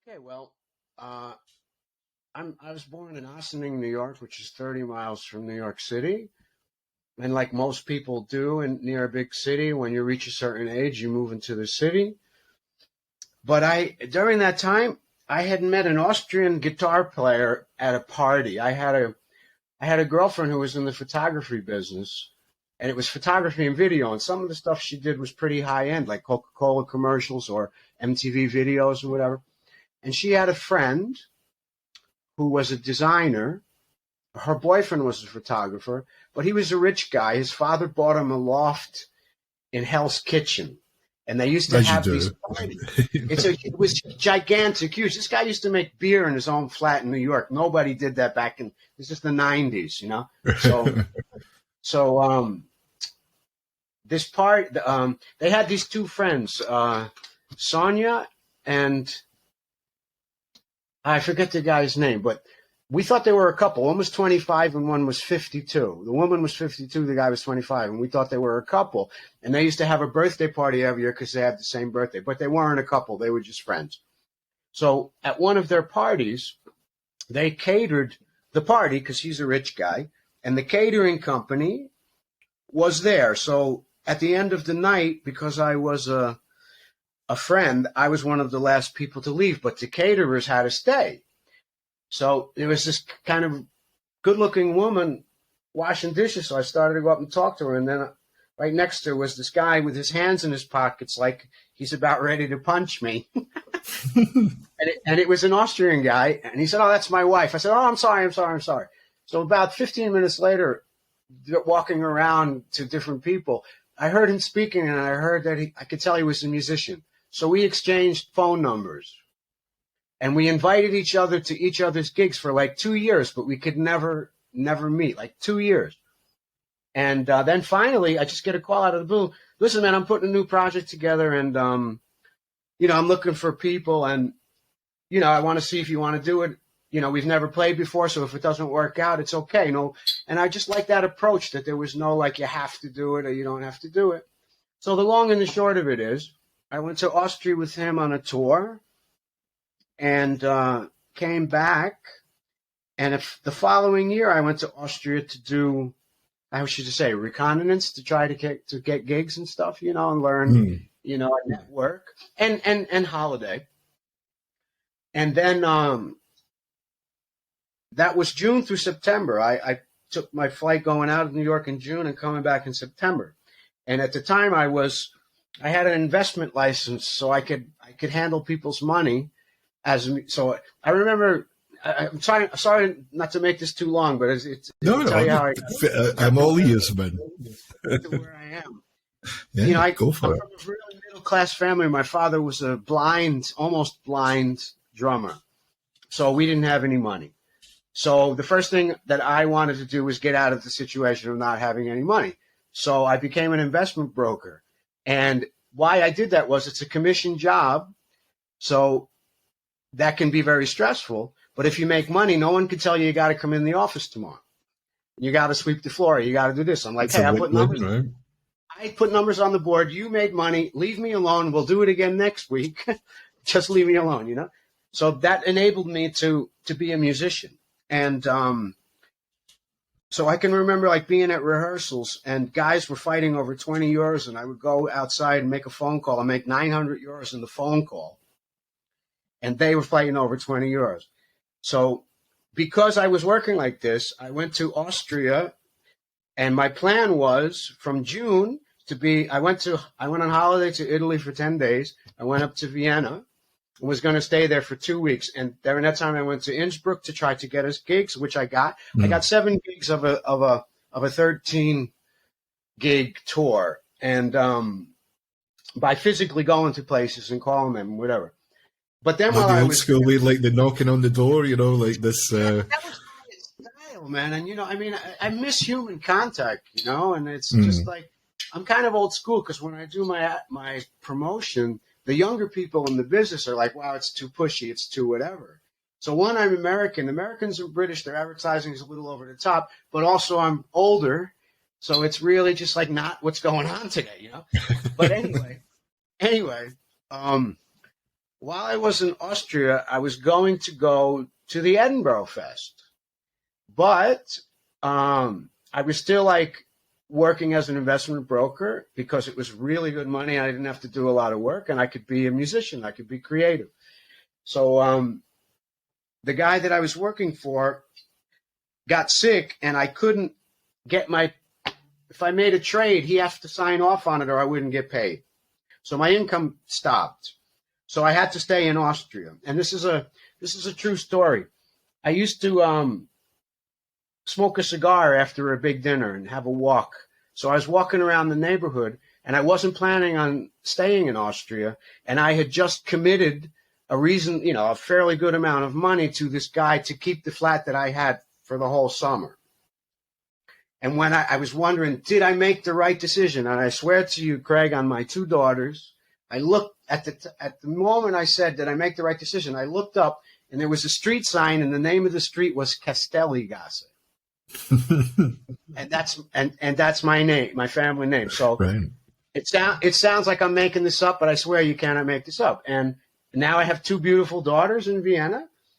Okay, well, uh, I was born in Ossining, New York, which is 30 miles from New York City. And like most people do in near a big city, when you reach a certain age, you move into the city. But during that time, I had met an Austrian guitar player at a party. I had a girlfriend who was in the photography business, and it was photography and video. And some of the stuff she did was pretty high end, like Coca-Cola commercials or MTV videos or whatever. And she had a friend who was a designer. Her boyfriend was a photographer, but he was a rich guy. His father bought him a loft in Hell's Kitchen, and they used to As you have these do. parties. It was gigantic, huge. This guy used to make beer in his own flat in New York. Nobody did that back in this is the '90s, you know. So so this part they had these two friends, Sonia and I forget the guy's name, but we thought they were a couple. One was 25 and one was 52. The woman was 52, the guy was 25, and we thought they were a couple. And they used to have a birthday party every year because they had the same birthday, but they weren't a couple. They were just friends. So at one of their parties, they catered the party because he's a rich guy, and the catering company was there. So at the end of the night, because I was a friend, I was one of the last people to leave, but the caterers had to stay. So there was this kind of good-looking woman washing dishes. So I started to go up and talk to her, and then right next to her was this guy with his hands in his pockets, like he's about ready to punch me. And it was an Austrian guy, and he said, "Oh, that's my wife." I said, "Oh, I'm sorry, I'm sorry, I'm sorry." So about 15 minutes later, walking around to different people, I heard him speaking, and I heard that I could tell he was a musician. So we exchanged phone numbers. And we invited each other to each other's gigs for like 2 years, but we could never meet, like 2 years. And then finally, I just get a call out of the blue. Listen, man, I'm putting a new project together, and I'm looking for people, and I want to see if you want to do it. We've never played before, so if it doesn't work out, it's okay. And I just like that approach that there was no like you have to do it or you don't have to do it. So the long and the short of it is, I went to Austria with him on a tour. And came back, and if the following year I went to Austria to do, I should say, reconnaissance to try to get gigs and stuff, and learn, and network and holiday. And then that was June through September. I took my flight going out of New York in June and coming back in September. And at the time I had an investment license, so I could handle people's money. So I remember, I'm sorry not to make this too long, but No, tell you how I'm all ears, man. to where I am. Yeah, go I'm for from it. a really middle class family. My father was a almost blind drummer, so we didn't have any money. So the first thing that I wanted to do was get out of the situation of not having any money. So I became an investment broker, and why I did that was it's a commission job, so that can be very stressful, but if you make money, no one can tell you got to come in the office tomorrow. You got to sweep the floor. You got to do this. I'm like, hey, I put numbers on the board. You made money. Leave me alone. We'll do it again next week. Just leave me alone, So that enabled me to be a musician. And so I can remember like being at rehearsals, and guys were fighting over 20 euros, and I would go outside and make a phone call and make 900 euros in the phone call. And they were fighting over 20 euros. So because I was working like this, I went to Austria, and my plan was from June I went on holiday to Italy for 10 days. I went up to Vienna and was going to stay there for 2 weeks. And during that time, I went to Innsbruck to try to get us gigs, which I got. I got 7 gigs of a 13 gig tour. And by physically going to places and calling them, whatever. But then while I old was school way, like the knocking on the door, like this. that was my style, man. And I miss human contact, and it's just like I'm kind of old school because when I do my promotion, the younger people in the business are like, "Wow, it's too pushy, it's too whatever." So one, I'm American. Americans and British, their advertising is a little over the top, but also I'm older, so it's really just like not what's going on today, But anyway. while I was in Austria, I was going to go to the Edinburgh Fest, but I was still like working as an investment broker because it was really good money. I didn't have to do a lot of work, and I could be a musician. I could be creative. So the guy that I was working for got sick, and I couldn't get my. If I made a trade, he has to sign off on it, or I wouldn't get paid. So my income stopped. So I had to stay in Austria, and this is a true story. I used to smoke a cigar after a big dinner and have a walk. So I was walking around the neighborhood, and I wasn't planning on staying in Austria, and I had just committed a fairly good amount of money to this guy to keep the flat that I had for the whole summer. And when I was wondering, did I make the right decision? And I swear to you, Craig, on my two daughters, I looked at the moment I said, did I make the right decision? I looked up, and there was a street sign, and the name of the street was Castelli Gasse. and that's my name, my family name. So right. It sounds like I'm making this up, but I swear you cannot make this up. And now I have two beautiful daughters in Vienna,